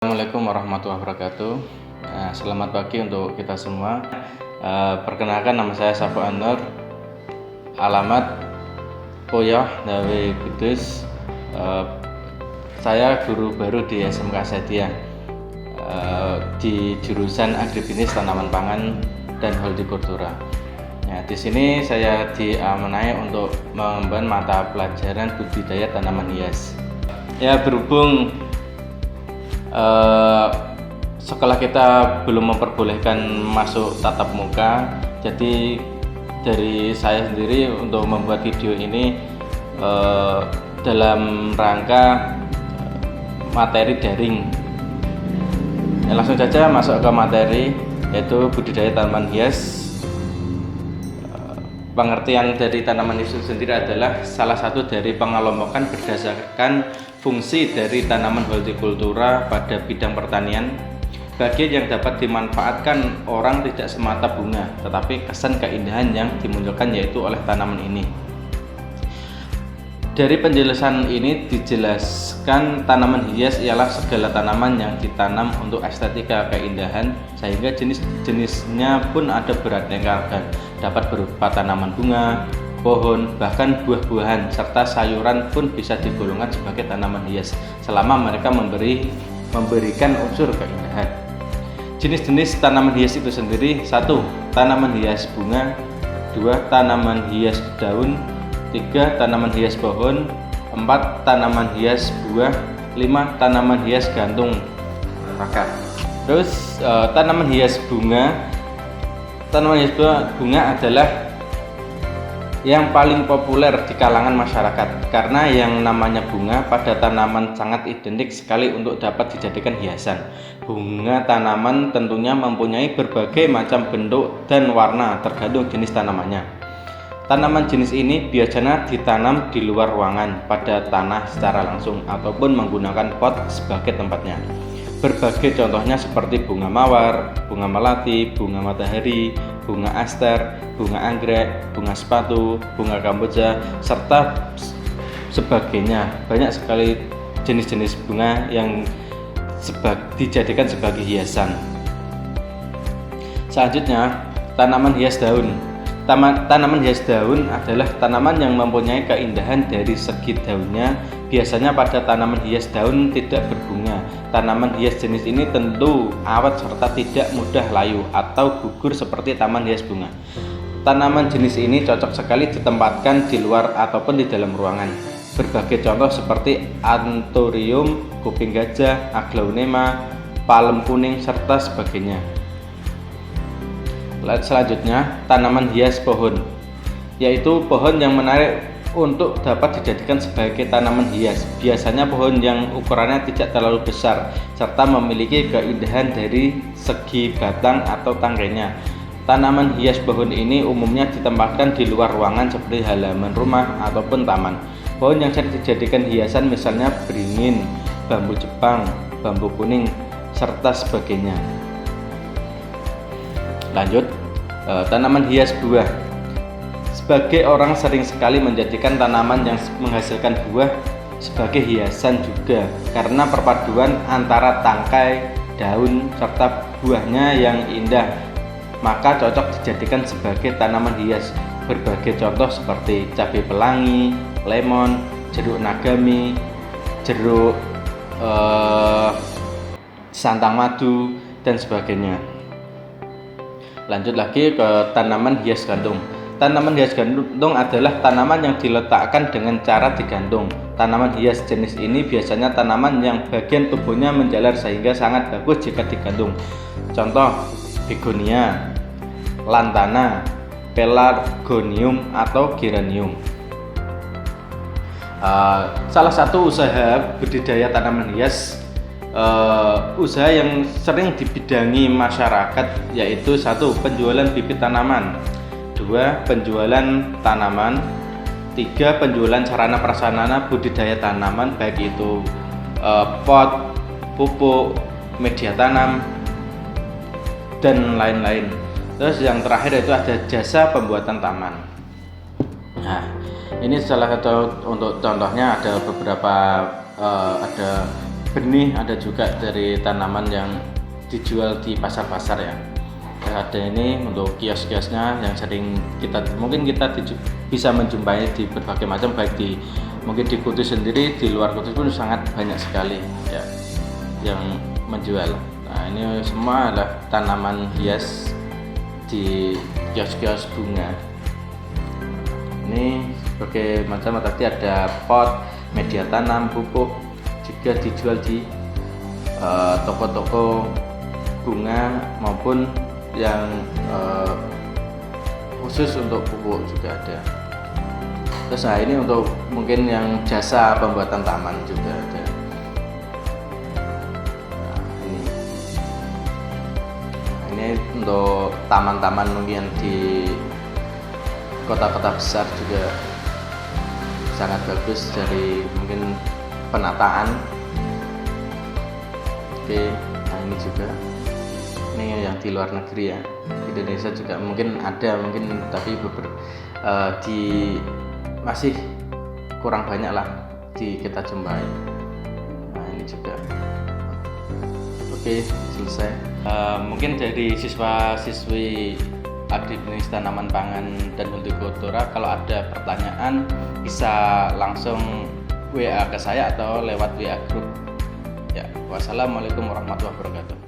Assalamualaikum warahmatullahi wabarakatuh. Selamat pagi untuk kita semua. Perkenalkan, nama saya Safo Anur. Alamat Poyoh Dawe Kudus. Saya guru baru di SMK Setia di jurusan Agribisnis Tanaman Pangan dan Hortikultura. Di sini saya diamanai untuk mengemban mata pelajaran budidaya tanaman hias. Berhubung sekolah kita belum memperbolehkan masuk tatap muka, jadi dari saya sendiri untuk membuat video ini dalam rangka materi daring. Langsung saja masuk ke materi, yaitu budidaya tanaman hias. Pengertian dari tanaman hias sendiri adalah salah satu dari pengelompokan berdasarkan fungsi dari tanaman hortikultura pada bidang pertanian. Bagian yang dapat dimanfaatkan orang tidak semata bunga, tetapi kesan keindahan yang dimunculkan yaitu oleh tanaman ini. Dari penjelasan ini dijelaskan tanaman hias ialah segala tanaman yang ditanam untuk estetika keindahan, sehingga jenis-jenisnya pun ada beraneka ragam, dapat berupa tanaman bunga, pohon, bahkan buah-buahan serta sayuran pun bisa digolongkan sebagai tanaman hias selama mereka memberikan unsur keindahan. Jenis-jenis tanaman hias itu sendiri: 1. Tanaman hias bunga, 2. Tanaman hias daun, 3. Tanaman hias pohon, 4. Tanaman hias buah, 5. Tanaman hias gantung raka. Terus tanaman hias bunga. Tanaman hias bunga adalah yang paling populer di kalangan masyarakat, karena yang namanya bunga pada tanaman sangat identik sekali untuk dapat dijadikan hiasan. Bunga tanaman tentunya mempunyai berbagai macam bentuk dan warna tergantung jenis tanamannya. Tanaman jenis ini biasanya ditanam di luar ruangan pada tanah secara langsung ataupun menggunakan pot sebagai tempatnya. Berbagai contohnya seperti bunga mawar, bunga melati, bunga matahari, bunga aster, bunga anggrek, bunga sepatu, bunga kamboja, serta sebagainya. Banyak sekali jenis-jenis bunga yang dijadikan sebagai hiasan. Selanjutnya, tanaman hias daun. Tanaman hias daun adalah tanaman yang mempunyai keindahan dari segi daunnya. Biasanya pada tanaman hias daun tidak berbunga. Tanaman hias jenis ini tentu awet serta tidak mudah layu atau gugur seperti tanaman hias bunga. Tanaman jenis ini cocok sekali ditempatkan di luar ataupun di dalam ruangan. Berbagai contoh seperti anthurium, kuping gajah, aglaonema, palem kuning, serta sebagainya. Selanjutnya, tanaman hias pohon, yaitu pohon yang menarik untuk dapat dijadikan sebagai tanaman hias. Biasanya pohon yang ukurannya tidak terlalu besar serta memiliki keindahan dari segi batang atau tangkainya. Tanaman hias pohon ini umumnya ditempatkan di luar ruangan seperti halaman rumah ataupun taman. Pohon yang sering dijadikan hiasan misalnya beringin, bambu Jepang, bambu kuning, serta sebagainya. Lanjut, tanaman hias buah. Sebagai orang sering sekali menjadikan tanaman yang menghasilkan buah sebagai hiasan juga, karena perpaduan antara tangkai, daun, serta buahnya yang indah, maka cocok dijadikan sebagai tanaman hias. Berbagai contoh seperti cabai pelangi, lemon, jeruk nagami, jeruk santang madu, dan sebagainya. Lanjut lagi ke tanaman hias gantung. Tanaman hias gantung adalah tanaman yang diletakkan dengan cara digantung. Tanaman hias jenis ini biasanya tanaman yang bagian tubuhnya menjalar sehingga sangat bagus jika digantung. Contoh: begonia, lantana, pelargonium, atau geranium. Salah satu usaha budidaya tanaman hias, usaha yang sering dibidangi masyarakat, yaitu 1. Penjualan bibit tanaman, 2. Penjualan tanaman, 3. Penjualan sarana prasarana budidaya tanaman, baik itu pot, pupuk, media tanam, dan lain-lain. Terus yang terakhir itu ada jasa pembuatan taman. Ini salah satu untuk contohnya ada beberapa ada benih, ada juga dari tanaman yang dijual di pasar-pasar ya. Ada ini untuk kios-kiosnya yang sering mungkin kita bisa menjumpai di berbagai macam, baik mungkin di Kudus sendiri, di luar Kudus pun sangat banyak sekali ya yang menjual. Nah, ini semua adalah tanaman hias di kios-kios bunga. Ini sebagai macam tadi ada pot, media tanam, pupuk, juga dijual di toko-toko bunga maupun yang khusus untuk pupuk juga ada. Terus nah ini untuk mungkin yang jasa pembuatan taman juga ada. Ini untuk taman-taman mungkin di kota-kota besar juga sangat bagus dari mungkin penataan. Oke, nah ini juga ini yang di luar negeri ya. Di Indonesia juga mungkin ada, tapi masih kurang banyak lah kita jumpai. Nah ini juga. Oke, selesai. Mungkin dari siswa-siswi Agribisnis Tanaman Pangan dan Hortikultura, kalau ada pertanyaan bisa langsung WA ke saya atau lewat WA grup. Ya, wassalamualaikum warahmatullahi wabarakatuh.